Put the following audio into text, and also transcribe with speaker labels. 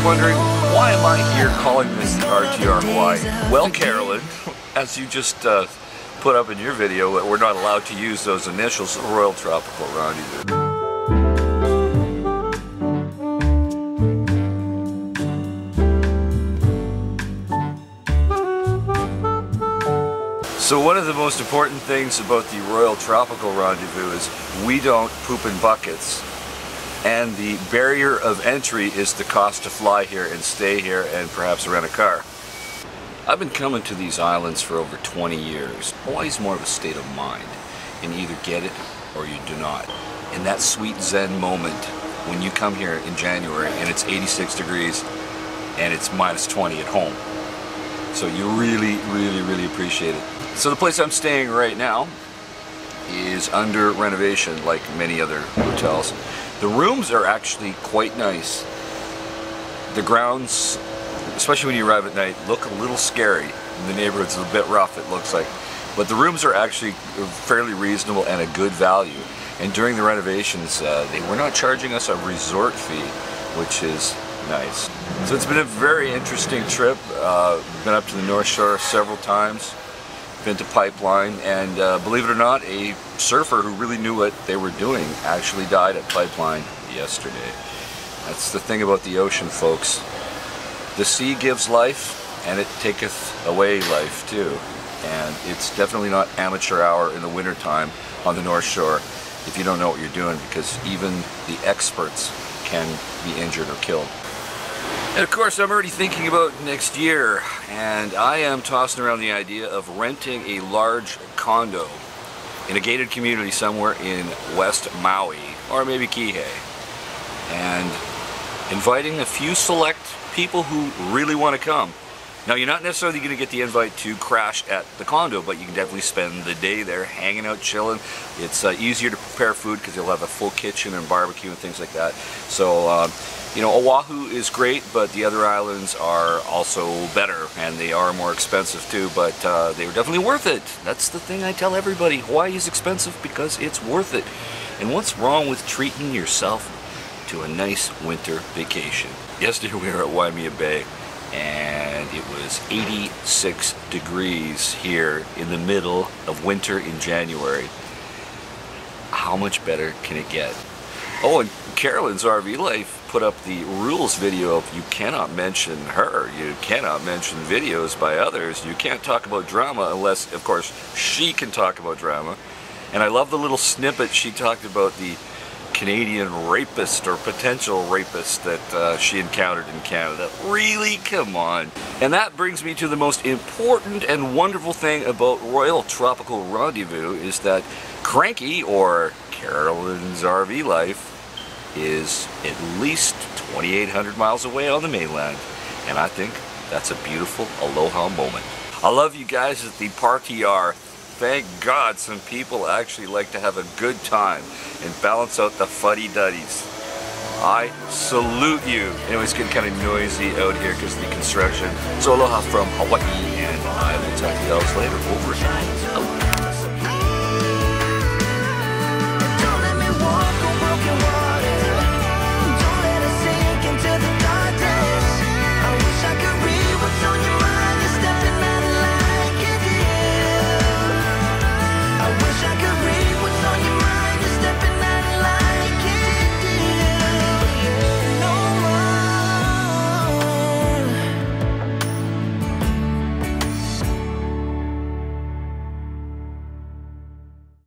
Speaker 1: you're wondering, why am I here calling this the RTR Hawaii? Well, Carolyn, as you just put up in your video, we're not allowed to use those initials, Royal Tropical Rendezvous. So one of the most important things about the Royal Tropical Rendezvous is we don't poop in buckets. And the barrier of entry is the cost to fly here and stay here and perhaps rent a car. I've been coming to these islands for over 20 years. Hawaii's more of a state of mind. And you either get it or you do not. And that sweet zen moment when you come here in January and it's 86 degrees and it's minus 20 at home. So you really appreciate it. So the place I'm staying right now is under renovation like many other hotels. The rooms are actually quite nice. The grounds, especially when you arrive at night, look a little scary. The neighborhood's a bit rough, it looks like. But the rooms are actually fairly reasonable and a good value. And during the renovations, they were not charging us a resort fee, which is nice. So it's been a very interesting trip. Been up to the North Shore several times. Been to Pipeline, and believe it or not, a surfer who really knew what they were doing actually died at Pipeline yesterday. That's the thing about the ocean, folks. The sea gives life, and it taketh away life too. And it's definitely not amateur hour in the wintertime on the North Shore if you don't know what you're doing, because even the experts can be injured or killed. And of course, I'm already thinking about next year, and I am tossing around the idea of renting a large condo in a gated community somewhere in West Maui, or maybe Kihei, and inviting a few select people who really want to come. Now, you're not necessarily going to get the invite to crash at the condo, but you can definitely spend the day there hanging out, chilling. It's easier to prepare food because you'll have a full kitchen and barbecue and things like that. So, you know, Oahu is great, but the other islands are also better, and they are more expensive too, but they were definitely worth it. That's the thing I tell everybody. Hawaii is expensive because it's worth it. And what's wrong with treating yourself to a nice winter vacation? Yesterday we were at Waimea Bay, and it was 86 degrees here in the middle of winter in January. How much better can it get? Oh, and Carolyn's RV Life put up the rules video of you cannot mention her, you cannot mention videos by others, you can't talk about drama unless, of course, she can talk about drama. And I love the little snippet she talked about the Canadian rapist or potential rapist that she encountered in Canada. Really? Come on. And that brings me to the most important and wonderful thing about Royal Tropical Rendezvous is that Cranky, or Carolyn's RV Life, is at least 2,800 miles away on the mainland. And I think that's a beautiful aloha moment. I love you guys at the RTR. Thank God some people actually like to have a good time and balance out the fuddy-duddies. I salute you. Anyway, it's getting kind of noisy out here because of the construction. So aloha from Hawaii, and I will talk to you guys later. Over.